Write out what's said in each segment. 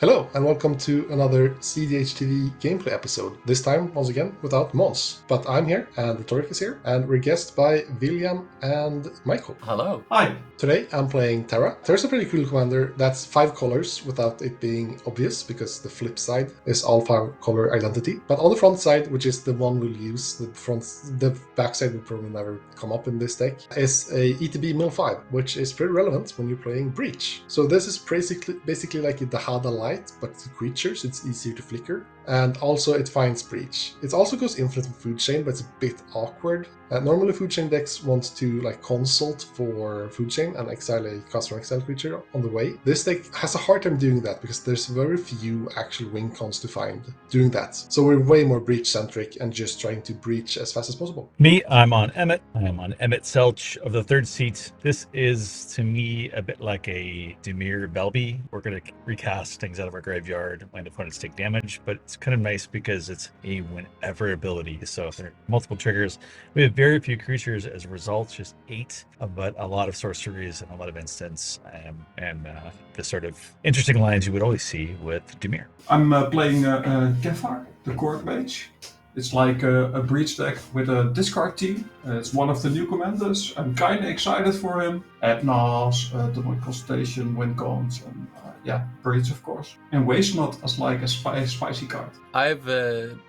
Hello, and welcome to another cEDH TV gameplay episode. This time, once again, without Mons. But I'm here, and Rhetoric is here, and we're guested by William and Michael. Hello. Hi. Today, I'm playing Terra. Terra's a pretty cool commander that's 5 colors without it being obvious, because the flip side is all 5 color identity. But on the front side, which is the one we'll use, the back side will probably never come up in this deck, is a ETB Mill 5, which is pretty relevant when you're playing Breach. So this is basically like a Dahada Light, but to creatures, it's easier to flicker. And also it finds Breach. It also goes Infinite with Food Chain, but it's a bit awkward. Normally Food Chain decks want to consult for Food Chain and exile a custom exile creature on the way. This deck has a hard time doing that because there's very few actual win cons to find doing that. So we're way more Breach centric and just trying to breach as fast as possible. Me, I'm on Emet. I am on Emet Selch of the third seat. This is, to me, a bit like a Dimir Belby. We're going to recast things out of our graveyard when opponents take damage, but it's kind of nice because it's a whenever ability. So if there are multiple triggers, we have very few creatures as a result, just 8, but a lot of sorceries and a lot of instants and the sort of interesting lines you would always see with Dimir. I'm playing Kefka, the Court Mage. It's like a Breach deck with a discard team. It's one of the new commanders. I'm kind of excited for him. Add Nas, double consultation, win cons, and Breach of course. And Waste Not as like a spicy card. I've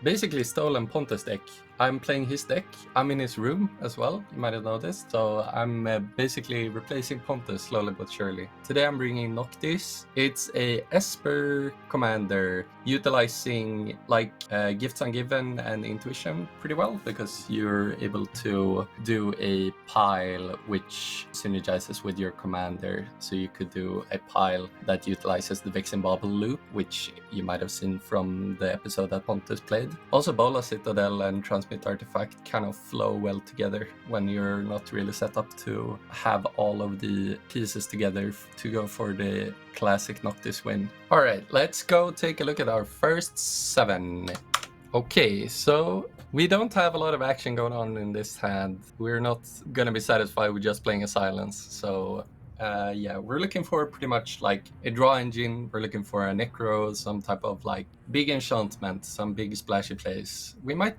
basically stolen Pontus' deck. I'm playing his deck. I'm in his room as well, you might have noticed. So I'm basically replacing Pontus slowly but surely. Today I'm bringing Noctis. It's a Esper commander utilizing Gifts Ungiven and Intuition pretty well because you're able to do a pile which synergizes with your commander. So you could do a pile that utilizes the Vexen Bauble loop, which you might have seen from the episode that Pontus played. Also Bola Citadel and Transmit Artifact kind of flow well together when you're not really set up to have all of the pieces together to go for the classic Noctis win. Alright, let's go take a look at our first 7. Okay, so we don't have a lot of action going on in this hand. We're not gonna be satisfied with just playing a silence, so we're looking for pretty much like a draw engine. We're looking for a necro, some type of big enchantment, some big splashy plays. We might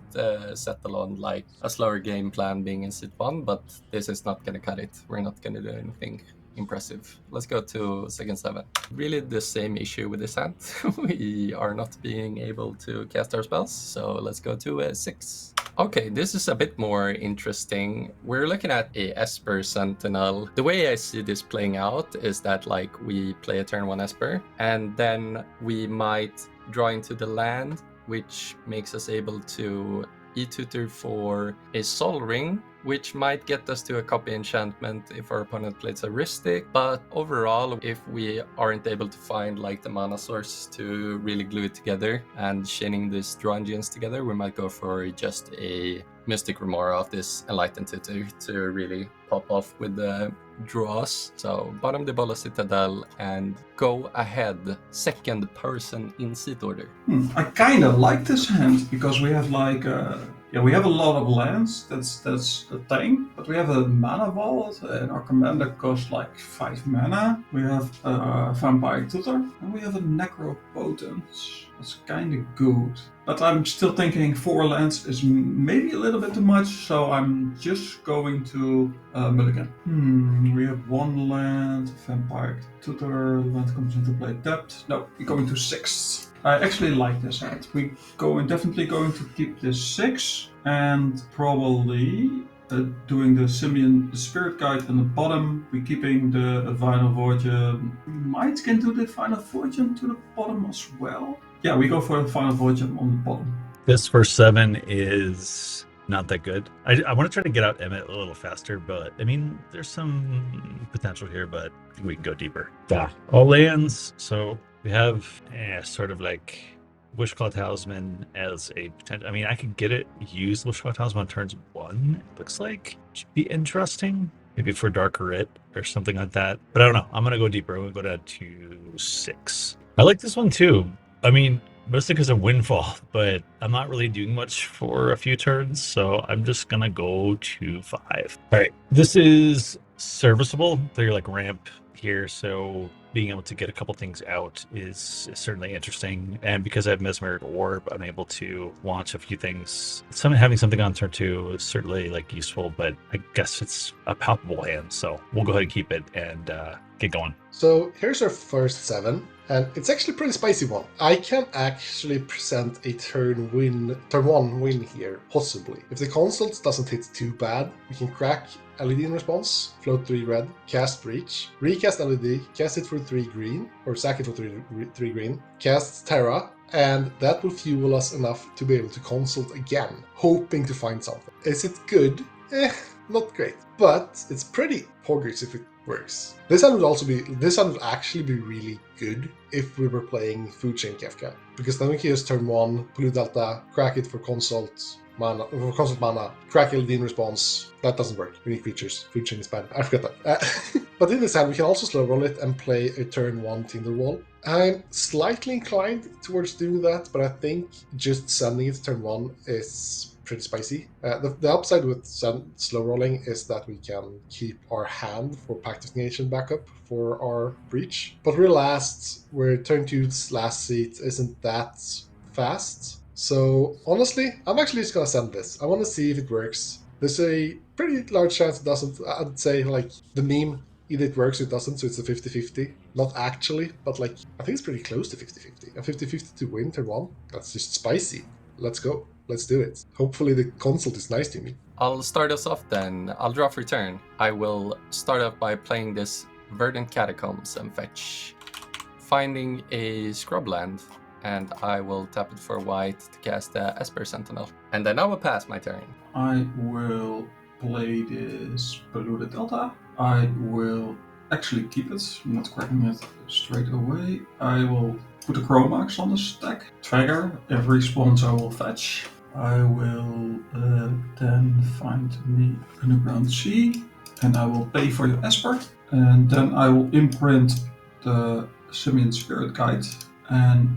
settle on a slower game plan being in sit 1, but this is not gonna cut it. We're not gonna do anything impressive. Let's go to second 7. Really the same issue with this hand. We are not being able to cast our spells, so let's go to 6. Okay, this is a bit more interesting. We're looking at a Esper Sentinel. The way I see this playing out is that we play a turn 1 Esper and then we might draw into the land, which makes us able to E-tutor for a Sol Ring, which might get us to a copy enchantment if our opponent plays a Rhystic. But overall, if we aren't able to find the mana source to really glue it together and chaining these draw engines together, we might go for just a Mystic Remora of this Enlightened Tutor to really pop off with the draws. So bottom the Bola Citadel and go ahead, second person in seat order. I kind of like this hand because we have we have a lot of lands. That's the thing. But we have a mana vault and our commander costs 5 mana. We have a Vampire Tutor and we have a Necropotence. That's kind of good. But I'm still thinking 4 lands is maybe a little bit too much, so I'm just going to mulligan. We have 1 land, Vampire Tutor, land comes into play tapped. No, we're going to 6. I actually like this hand. Definitely going to keep this 6 and probably doing the Simian, the Spirit Guide on the bottom. We're keeping the Final Fortune. We might can do the Final Fortune to the bottom as well. Yeah, we go for the Final Fortune on the bottom. This first 7 is not that good. I want to try to get out Emet a little faster, but I mean, there's some potential here, but I think we can go deeper. Yeah, all lands. So we have sort of Wishclaw Talisman as a potential. I mean, I could use Wishclaw Talisman on turns 1. It looks like should be interesting. Maybe for Dark Writ or something like that. But I don't know. I'm gonna go deeper. I'm gonna go down to 6. I like this one too. I mean, mostly because of Windfall, but I'm not really doing much for a few turns, so I'm just gonna go to 5. All right, this is serviceable. They're ramp here, so being able to get a couple things out is certainly interesting. And because I have Mesmeric Orb, I'm able to launch a few things. Having something on turn 2 is certainly like useful, but I guess it's a palpable hand, so we'll go ahead and keep it and get going. So here's our first 7, and it's actually a pretty spicy one. I can actually present a turn 1 win here, possibly. If the consult doesn't hit too bad, we can crack LED in response, float 3 red, cast Breach, recast LED, cast it for 3 green, or sack it for 3 green, cast Terra, and that will fuel us enough to be able to consult again, hoping to find something. Is it good? Not great, but it's pretty poggers if it works. This hand would actually be really good if we were playing Food Chain Kefka, because then we can just turn 1, Pollute Delta, crack it for consult mana, crack LED in response. That doesn't work. We need creatures. Food Chain is bad. I forgot that. But in this hand, we can also slow roll it and play a turn 1 Tinderwall. I'm slightly inclined towards doing that, but I think just sending it to turn 1 is pretty spicy. The upside with slow rolling is that we can keep our hand for Pact of Negation backup for our Breach. But we're turn 2's last seat isn't that fast. So honestly, I'm actually just gonna send this. I want to see if it works. There's a pretty large chance it doesn't. I'd say like the meme, either it works or it doesn't, so it's a 50-50. Not actually, but like I think it's pretty close to 50-50. A 50-50 to win turn 1. That's just spicy. Let's go. Let's do it. Hopefully the consult is nice to me. I'll start us off then. I'll draw for turn. I will start off by playing this Verdant Catacombs and fetch. Finding a scrubland, and I will tap it for white to cast the Esper Sentinel. And then I will pass my turn. I will play this Polluted Delta. I will actually keep it, I'm not cracking it straight away. I will put a Chromax on the stack. Trigger, every response I will fetch. I will then find me Underground Sea, and I will pay for your Esper. And then I will imprint the Simian Spirit Guide, and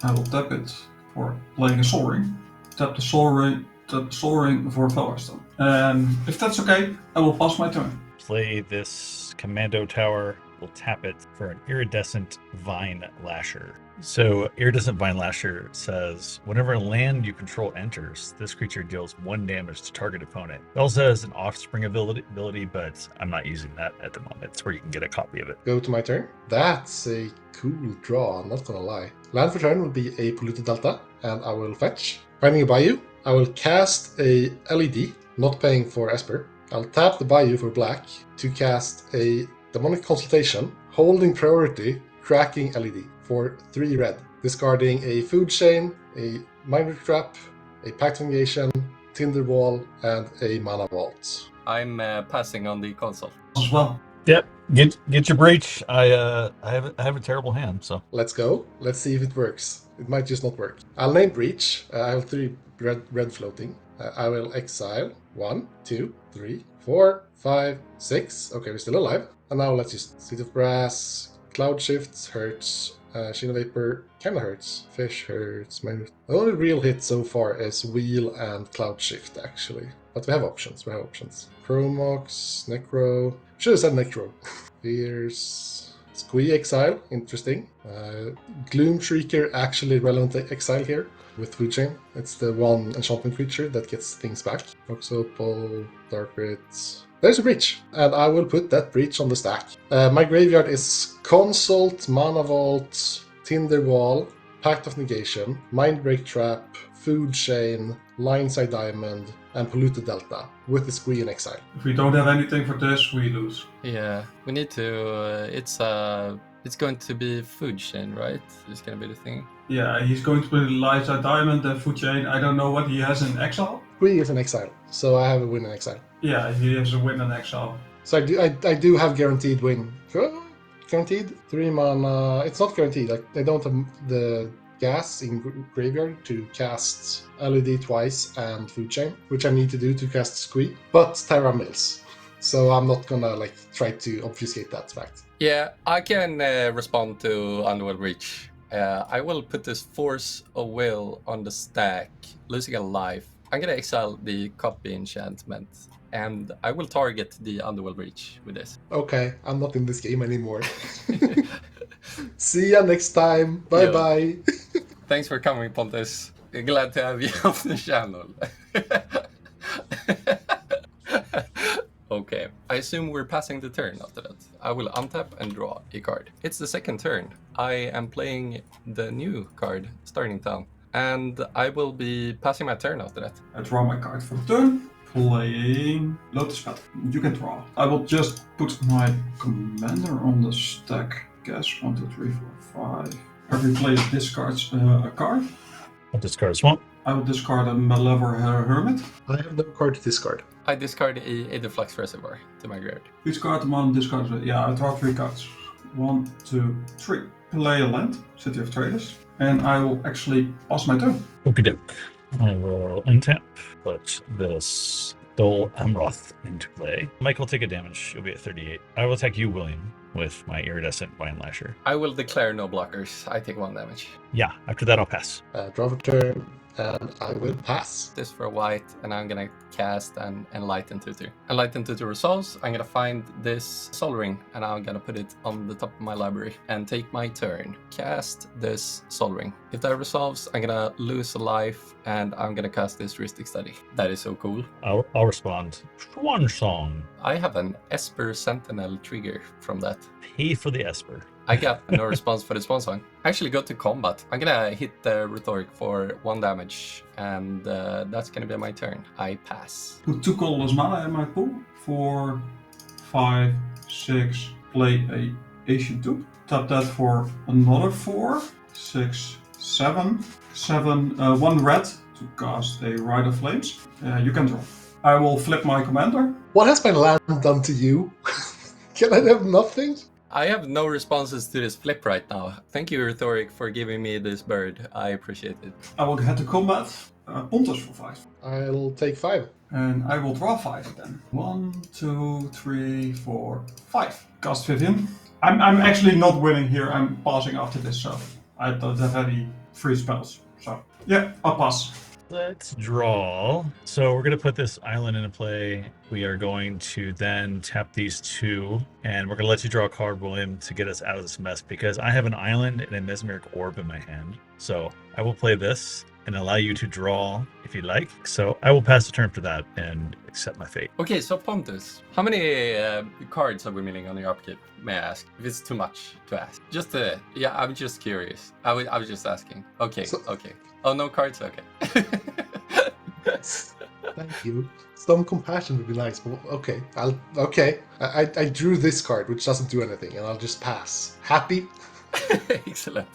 I will tap it for playing a Soul Ring. Tap the Soul Ring for Fellerstone. And if that's okay, I will pass my turn. Play this Commando Tower. We'll tap it for an Iridescent Vine Lasher. So Iridescent Vine Lasher says, whenever a land you control enters, this creature deals 1 damage to target opponent. It also has an Offspring ability, but I'm not using that at the moment. It's where you can get a copy of it. Go to my turn. That's a cool draw, I'm not gonna lie. Land for turn will be a Polluted Delta, and I will fetch. Finding a Bayou, I will cast a LED, not paying for Esper. I'll tap the Bayou for black to cast a Demonic Consultation, holding priority, cracking LED for 3 red, discarding a Food Chain, a Mind Trap, a Pact of Negation, Tinderwall, and a Mana Vault. I'm passing on the console. As well. Yep. Get your Breach. I have a terrible hand, so Let's go. Let's see if it works. It might just not work. I'll name Breach. I have 3 red floating. I will exile 1, 2, 3, 4, 5, 6. Okay, we're still alive. And now let's just Seed of Brass, Cloud Shifts hurts, Sheen of Vapor kinda hurts, Fish hurts. The only real hit so far is Wheel and Cloud Shift actually. But we have options, Chromox, Necro. Should have said Necro. Fears. Squee Exile, interesting. Gloom Shrieker, actually relevant exile here with Food Chain. It's the one enchantment creature that gets things back. Vox Opal, Dark Rit. There's a Breach, and I will put that Breach on the stack. My graveyard is Consult, Mana Vault, Tinderwall, Pact of Negation, Mindbreak Trap, Food Chain, Lineside Diamond, and Polluted Delta, with the Squee in exile. If we don't have anything for this, we lose. Yeah, we need to. It's going to be Food Chain, right? It's going to be the thing. Yeah, he's going to put Lineside Diamond and Food Chain. I don't know what he has in exile. Squee is in exile, so I have a win in exile. Yeah, he has a win in exile. So I do have guaranteed win. Guaranteed 3 mana. It's not guaranteed. I don't have the gas in graveyard to cast LED twice and Food Chain, which I need to do to cast Squee. But Terra mills, so I'm not gonna try to obfuscate that fact. Yeah, I can respond to Underworld Reach. I will put this Force of Will on the stack, losing a life. I'm gonna exile the copy enchantment, and I will target the Underworld Reach with this. Okay, I'm not in this game anymore. See ya next time. Bye bye. Thanks for coming, Pontus. Glad to have you on the channel. Okay, I assume we're passing the turn after that. I will untap and draw a card. It's the second turn. I am playing the new card, Starting Town, and I will be passing my turn after that. I draw my card for the turn. Playing Lotus Petal. You can draw. I will just put my commander on the stack. Guess 1, 2, 3, 4, 5. Every player discards a card. I'll discard a swamp. I will discard a Malevolent Hermit. I have no card to discard. I discard a Aetherflux Reservoir to my graveyard. Discard one, discard it. Yeah, I draw 3 cards. 1, 2, 3. Play a land, City of Traders. And I will actually pass my turn. Okie doke. I will untap, put this Dol Amroth into play. Mike will take a damage. You'll be at 38. I will attack you, William, with my Iridescent Vine Lasher. I will declare no blockers. I take 1 damage. Yeah, after that I'll pass. Draw for turn, and I will pass. This for a white, and I'm gonna cast an Enlighten Tutor. Enlighten Tutor resolves. I'm gonna find this Soul Ring, and I'm gonna put it on the top of my library and take my turn. Cast this Soul Ring. If that resolves, I'm gonna lose a life, and I'm gonna cast this Rhetorik Study. That is so cool. I'll respond. Swan Song. I have an Esper Sentinel trigger from that. Pay for the Esper. I got no response for the Swan Song. Actually go to combat. I'm gonna hit the Rhetoric for 1 damage, and that's gonna be my turn. I pass. Put 2 colorless mana in my pool. 4, 5, 6. Play a Ancient Tube. Tap that for another 4, 6, 7. 1 red to cast a Rite of Flames. You can draw. I will flip my commander. What has my land done to you? Can I have nothing? I have no responses to this flip right now. Thank you, Rhetoric, for giving me this bird. I appreciate it. I will head to combat. Pontus for 5. I'll take 5. And I will draw 5 then. 1, 2, 3, 4, 5. Cast Vivian. I'm actually not winning here. I'm passing after this, so I don't have any free spells. So yeah, I'll pass. Let's draw. So we're going to put this island into play. We are going to then tap these 2, and we're going to let you draw a card, William, to get us out of this mess, because I have an island and a Mesmeric Orb in my hand. So I will play this and allow you to draw if you like. So I will pass the turn for that and accept my fate. Okay, so Pontus, how many cards are we milling on your upkeep, may I ask? If it's too much to ask. Just, yeah, I'm just curious. I was just asking. Okay, okay. Oh, no cards? Okay. Thank you. Some compassion would be nice, but okay. I drew this card, which doesn't do anything, and I'll just pass. Happy? Excellent.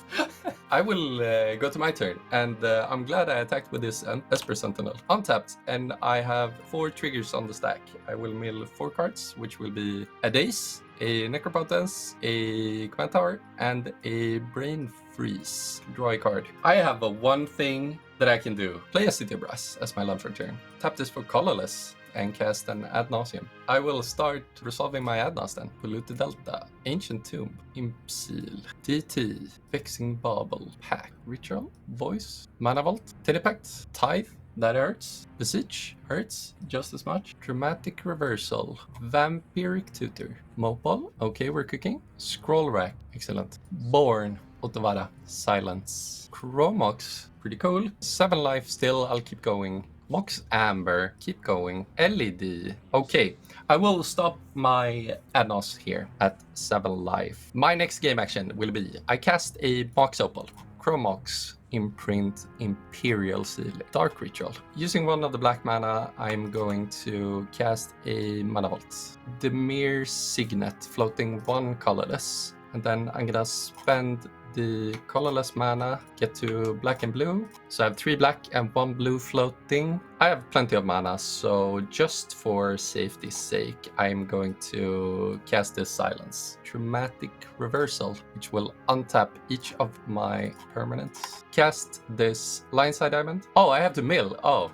I will go to my turn, and I'm glad I attacked with this Esper Sentinel. Untapped, and I have 4 triggers on the stack. I will mill 4 cards, which will be a Daze, a Necropotence, a Command Tower, and a Brain Freeze. Draw a card. I have 1 thing that I can do. Play a City of Brass as my land for turn. Tap this for colorless and cast an Ad Nauseam. I will start resolving my Ad Naus then. Polluted Delta, Ancient Tomb, Imp Seal, DT, Vexing Bauble, Pack, Ritual, Voice, Mana Vault, Telepact, Tithe, that hurts. Beseech, hurts just as much. Dramatic Reversal, Vampiric Tutor, Mopal, okay, we're cooking. Scroll Rack, excellent. Born, Otavara, Silence. Chromox, pretty cool. 7 life still, I'll keep going. Mox Amber, keep going. LED, okay. I will stop my Adnos here at 7 life. My next game action will be, I cast a Mox Opal, Chromox, Imprint, Imperial Seal, Dark Ritual. Using 1 of the black mana, I'm going to cast a Mana Vault. Demir Signet, floating 1 colorless. And then I'm gonna spend the colorless mana, get to black and blue. So I have 3 black and 1 blue floating. I have plenty of mana, so just for safety's sake, I'm going to cast this Silence. Dramatic Reversal, which will untap each of my permanents. Cast this Lionside Diamond. Oh, I have to mill. Oh,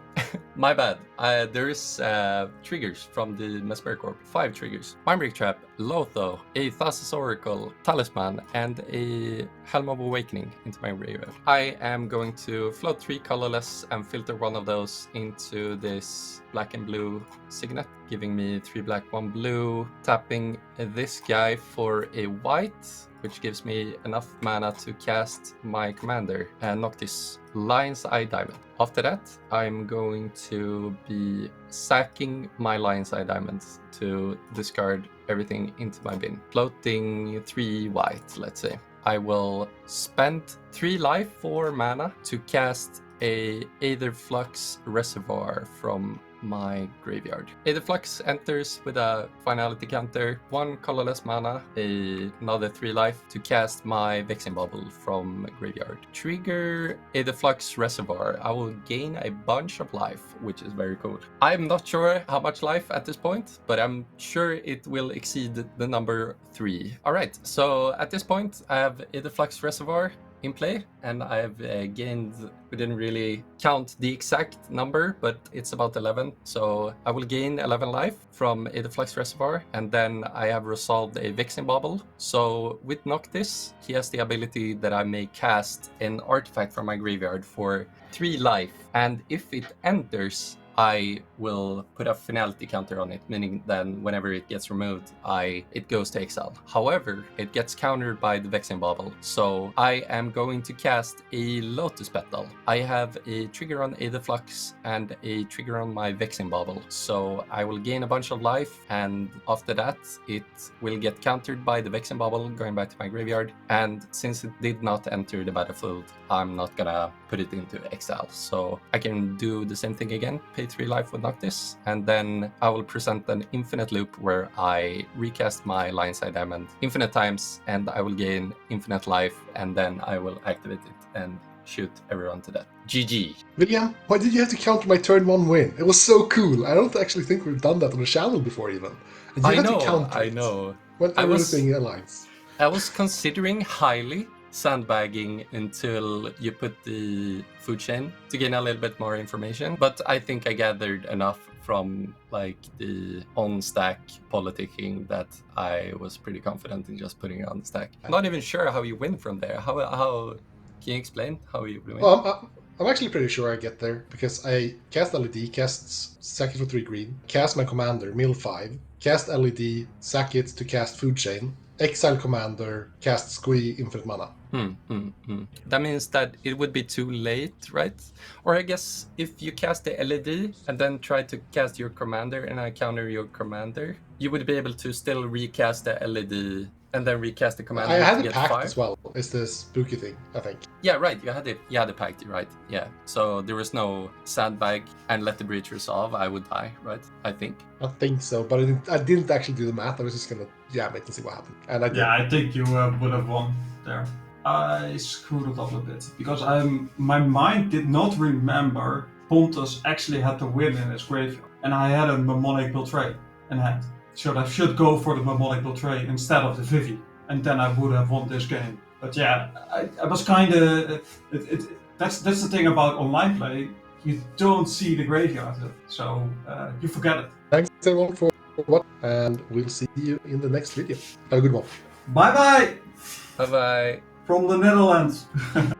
my bad. There is triggers from the Mesmeric Orb. 5 triggers. Mindbreak Trap, Lotho, a Thassa's Oracle, Talisman, and a Helm of Awakening into my graveyard. I am going to float 3 colorless and filter 1 of those into this black and blue Signet. giving me 3 black, 1 blue, tapping this guy for a white, which gives me enough mana to cast my commander, Noctis, Lion's Eye Diamond. After that, I'm going to be sacking my Lion's Eye Diamonds to discard everything into my bin. Floating 3 white, let's say. I will spend 3 life, 4 mana to cast a Aether Flux Reservoir from my graveyard. Aether Flux enters with a finality counter, 1 colorless mana, another 3 life to cast my Vexing Bubble from graveyard. Trigger Aether Flux Reservoir. I will gain a bunch of life, which is very cool. I'm not sure how much life at this point, but I'm sure it will exceed the number 3. Alright, so at this point I have Aether Flux Reservoir in play, and I've gained, we didn't really count the exact number, but it's about 11, so I will gain 11 life from Aether Flux Reservoir, and then I have resolved a Vexing Bubble. So with Noctis, he has the ability that I may cast an artifact from my graveyard for 3 life, and if it enters, I will put a finality counter on it, meaning then whenever it gets removed, it goes to exile. However, it gets countered by the Vexing Bubble, so I am going to cast a Lotus Petal. I have a trigger on Aether Flux and a trigger on my Vexing Bubble, so I will gain a bunch of life, and after that, it will get countered by the Vexing Bubble, going back to my graveyard, and since it did not enter the battlefield, I'm not gonna put it into exile, so I can do the same thing again, pay 3 life with Noctis, and then I will present an infinite loop where I recast my Lion's Eye Diamond infinite times, and I will gain infinite life, and then I will activate it and shoot everyone to death. GG. William, why did you have to counter my turn 1 win? It was so cool. I don't actually think we've done that on the channel before even. And you had to counter it when everything aligns. I was considering highly sandbagging until you put the food chain to gain a little bit more information, but I think I gathered enough from like the on stack politicking that I was pretty confident in just putting it on the stack. I'm not even sure how you win from there. How can you explain how you win? Well, I'm actually pretty sure I get there because I cast LED, cast sack it for 3 green, cast my commander, mill 5, cast LED, sack it to cast food chain, exile commander, cast squee, infinite mana. That means that it would be too late, right? Or I guess if you cast the LED and then try to cast your commander and I counter your commander, you would be able to still recast the LED and then recast the commander. I had to the get pact 5. as well. It's the spooky thing, I think. Yeah, right. You had the pact, right? Yeah. So there was no sandbag and let the breach resolve. I would die, right? I think. I think so, but I didn't actually do the math. I was just gonna jam it and see what happened. And I did. Yeah, I think you would have won there. I screwed it up a bit because my mind did not remember Pontus actually had to win in his graveyard, and I had a Mnemonic Beltray in hand. So I should go for the Mnemonic Beltray instead of the Vivi, and then I would have won this game. But yeah, I was kind of. That's the thing about online play. You don't see the graveyard, so you forget it. Thanks everyone for watching, and we'll see you in the next video. Have a good one. Bye bye. Bye bye. From the Netherlands.